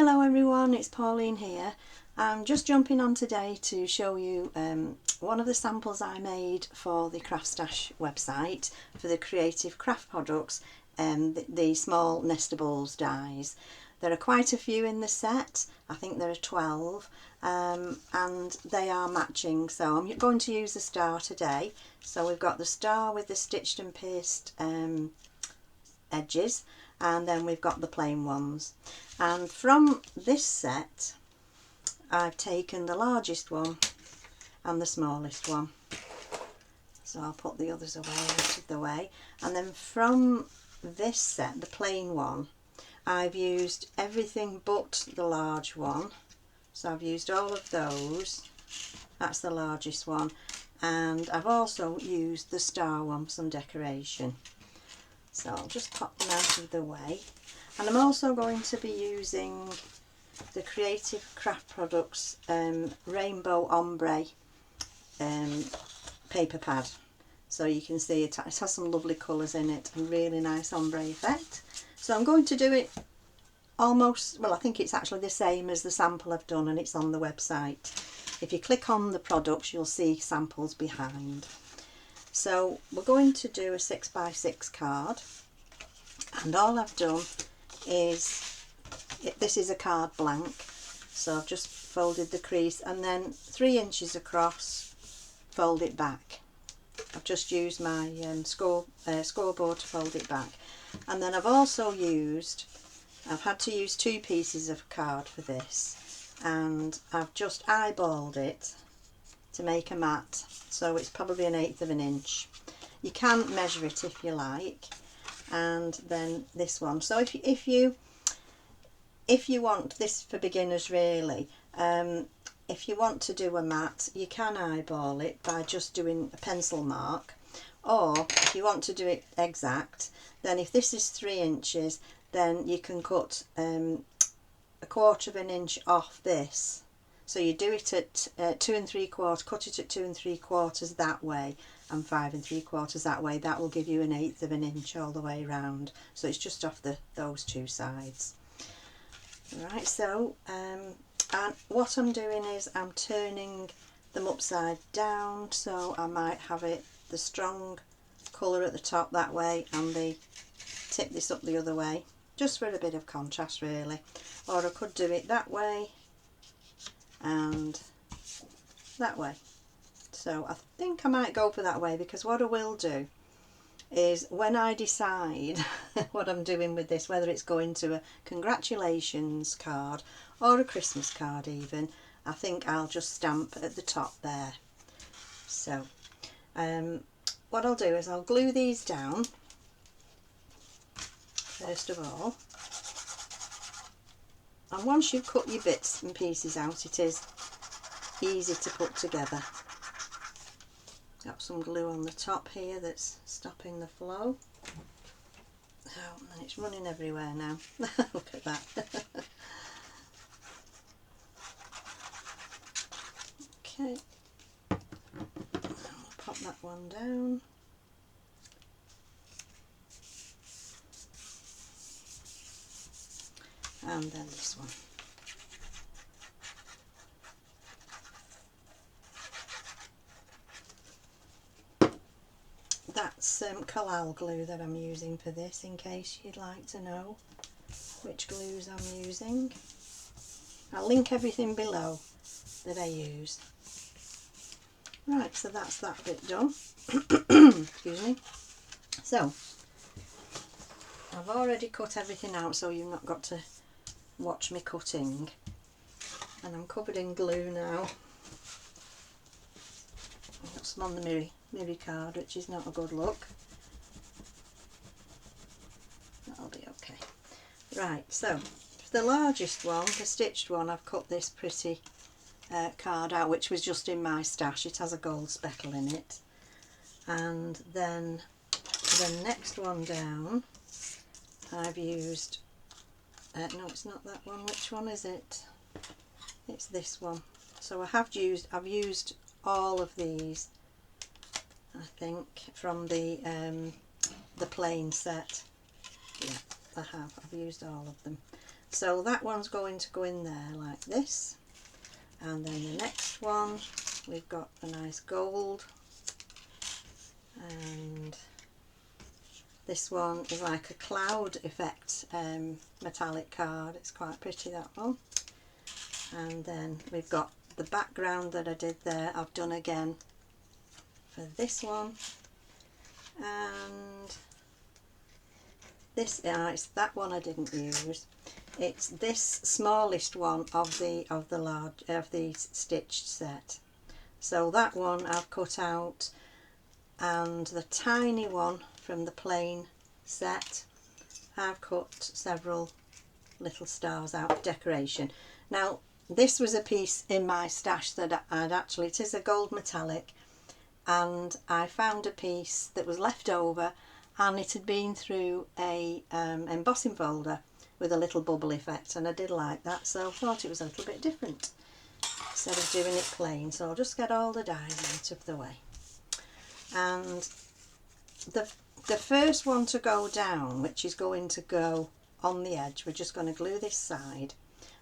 Hello everyone, it's Pauline here. I'm just jumping on today to show you one of the samples I made for the Craft Stash website for the creative craft products and the small nestables dies. There are quite a few in the set, I think there are 12, and they are matching, so I'm going to use the star today. So we've got the star with the stitched and pierced edges, and then we've got the plain ones. And from this set I've taken the largest one and the smallest one, so I'll put the others away out of the way. And then from this set, the plain one, I've used everything but the large one, so I've used all of those. That's the largest one, and I've also used the star one for some decoration. So I'll just pop them out of the way. And I'm also going to be using the Creative Craft Products Rainbow Ombre paper pad. So you can see it has some lovely colours in it and really nice ombre effect. So I'm going to do it almost, well, I think it's actually the same as the sample I've done, and it's on the website. If you click on the products, you'll see samples behind. So we're going to do a 6x6 card, and all I've done is, this is a card blank, so I've just folded the crease and then 3 inches across, fold it back. I've just used my scoreboard to fold it back. And then I've also used, I've had to use 2 pieces of card for this, and I've just eyeballed it to make a mat, so it's probably 1/8 of an inch. You can measure it if you like. And then this one, so if you want this for beginners really, if you want to do a mat, you can eyeball it by just doing a pencil mark, or if you want to do it exact, then if this is 3 inches, then you can cut 1/4 of an inch off this. So you do it at 2 3/4, cut it at 2 3/4 that way, and 5 3/4 that way. That will give you 1/8 of an inch all the way around. So it's just off those 2 sides. Right, so and what I'm doing is I'm turning them upside down, so I might have it the strong colour at the top that way and tip this up the other way, just for a bit of contrast really. Or I could do it that way and that way. So I think I might go for that way, because what I will do is, when I decide what I'm doing with this, whether it's going to a congratulations card or a Christmas card even, I think I'll just stamp at the top there. So what I'll do is I'll glue these down first of all, and once you've cut your bits and pieces out, it is easy to put together. Got some glue on the top here that's stopping the flow. Oh, and it's running everywhere now. Look at that. Okay, I'll pop that one down. And then this one. That's collal glue that I'm using for this, in case you'd like to know which glues I'm using. I'll link everything below that I use. Right, so that's that bit done. Excuse me. So I've already cut everything out, so you've not got to watch me cutting. And I'm covered in glue now. I've got some on the mirror card, which is not a good look. That'll be okay. Right, so for the largest one, the stitched one, I've cut this pretty card out, which was just in my stash. It has a gold speckle in it. And then the next one down, I've used no, it's not that one. Which one is it? It's this one. So I've used all of these, I think, from the plain set. Yeah, I've used all of them. So that one's going to go in there like this, and then the next one we've got a nice gold, and this one is like a cloud effect metallic card. It's quite pretty, that one. And then we've got the background that I did there, I've done again for this one, and this it's that one I didn't use. It's this smallest one of the stitched set. So that one I've cut out, and the tiny one from the plain set I've cut several little stars out for decoration. Now this was a piece in my stash that I'd actually, it is a gold metallic, and I found a piece that was left over, and it had been through a embossing folder with a little bubble effect, and I did like that, so I thought it was a little bit different instead of doing it plain. So I'll just get all the dies out of the way. And the first one to go down, which is going to go on the edge, we're just going to glue this side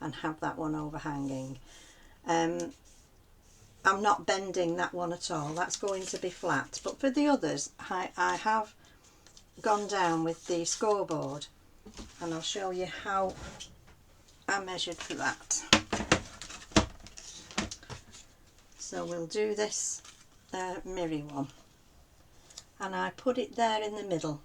and have that one overhanging. I'm not bending that one at all, that's going to be flat, but for the others I have gone down with the scoreboard, and I'll show you how I measured for that. So we'll do this mirror one, and I put it there in the middle.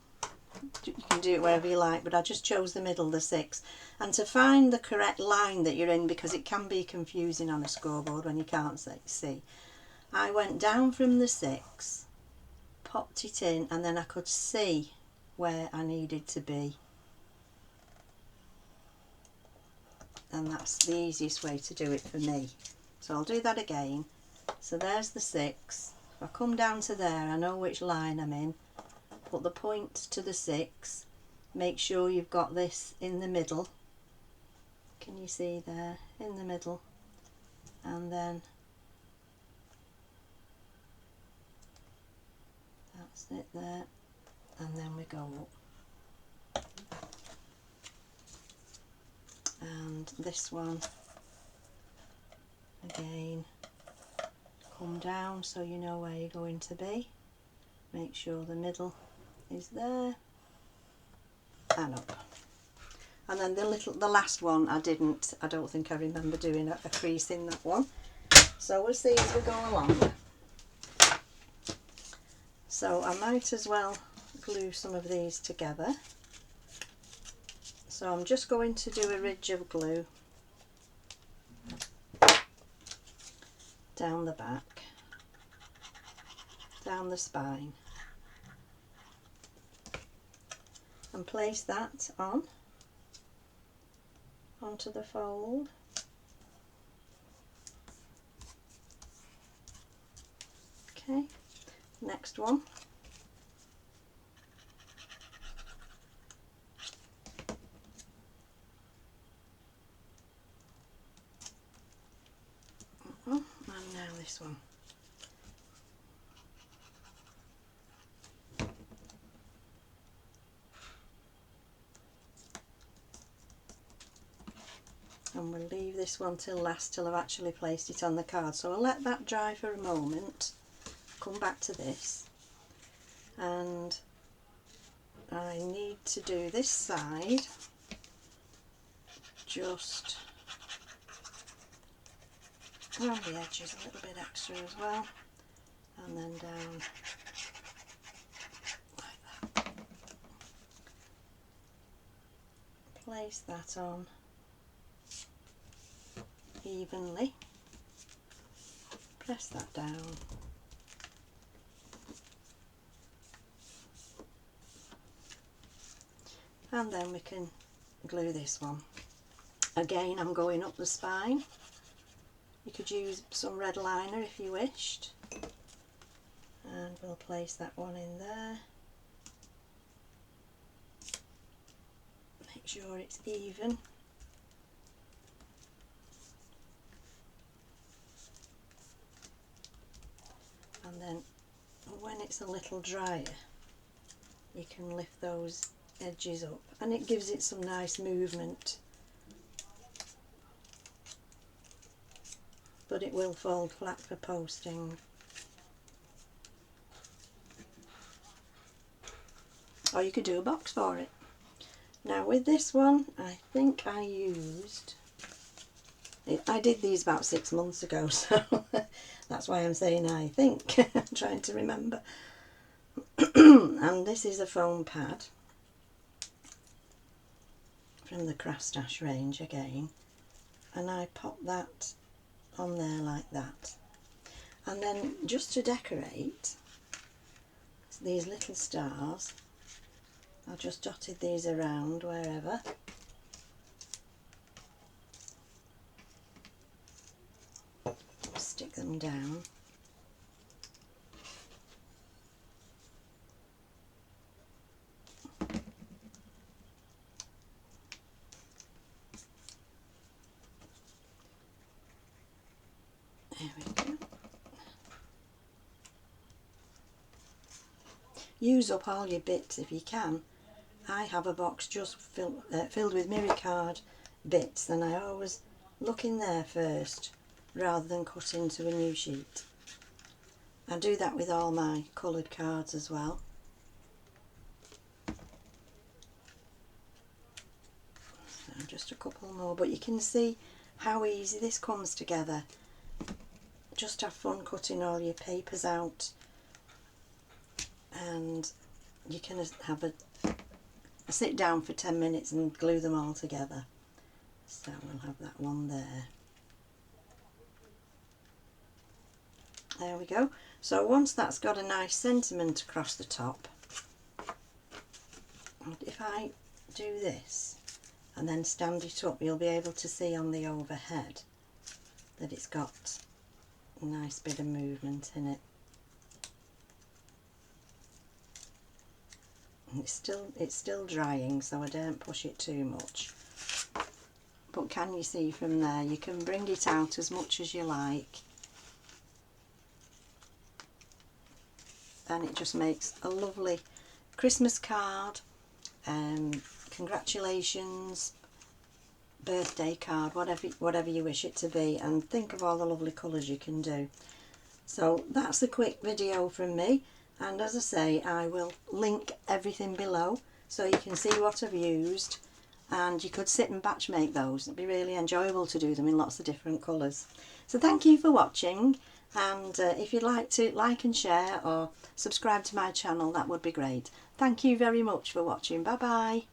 You can do it wherever you like, but I just chose the middle, the 6. And to find the correct line that you're in, because it can be confusing on a scoreboard when you can't see, I went down from the 6, popped it in, and then I could see where I needed to be, and that's the easiest way to do it for me. So I'll do that again. So there's the 6. If I come down to there, I know which line I'm in. Put the point to the 6, make sure you've got this in the middle, can you see there, in the middle, and then that's it there, and then we go up, and this one again, come down so you know where you're going to be, make sure the middle is there, and up. And then the last one I don't think I remember doing a crease in that one, so we'll see as we go along. So I might as well glue some of these together. So I'm just going to do a ridge of glue down the back, down the spine, and place that onto the fold. Okay, next one. And now this one. And we'll leave this one till last, till I've actually placed it on the card. So I'll let that dry for a moment, come back to this, and I need to do this side just around the edges a little bit extra as well, and then down like that. Place that on evenly, press that down, and then we can glue this one. Again, I'm going up the spine. You could use some red liner if you wished, and we'll place that one in there. Make sure it's even. And then when it's a little drier, you can lift those edges up, and it gives it some nice movement, but it will fold flat for posting. Or you could do a box for it. Now with this one, I think I used, I did these about 6 months ago, so that's why I'm saying I think. I'm trying to remember. And this is a foam pad from the Craft Stash range again, and I pop that on there like that. And then just to decorate these little stars, I just dotted these around wherever. Stick them down. There we go. Use up all your bits if you can. I have a box just filled with mirror card bits, and I always look in there first rather than cut into a new sheet. I do that with all my coloured cards as well. So just a couple more, but you can see how easy this comes together. Just have fun cutting all your papers out, and you can have a sit down for 10 minutes and glue them all together. So we'll have that one there. There we go. So once that's got a nice sentiment across the top, if I do this and then stand it up, you'll be able to see on the overhead that it's got a nice bit of movement in it. And it's still drying, so I don't push it too much. But can you see from there, you can bring it out as much as you like, and it just makes a lovely Christmas card, congratulations, birthday card, whatever you wish it to be. And think of all the lovely colours you can do. So that's a quick video from me, and as I say, I will link everything below so you can see what I've used, and you could sit and batch make those. It'd be really enjoyable to do them in lots of different colours. So thank you for watching, and if you'd like to like and share or subscribe to my channel, that would be great. Thank you very much for watching. Bye bye.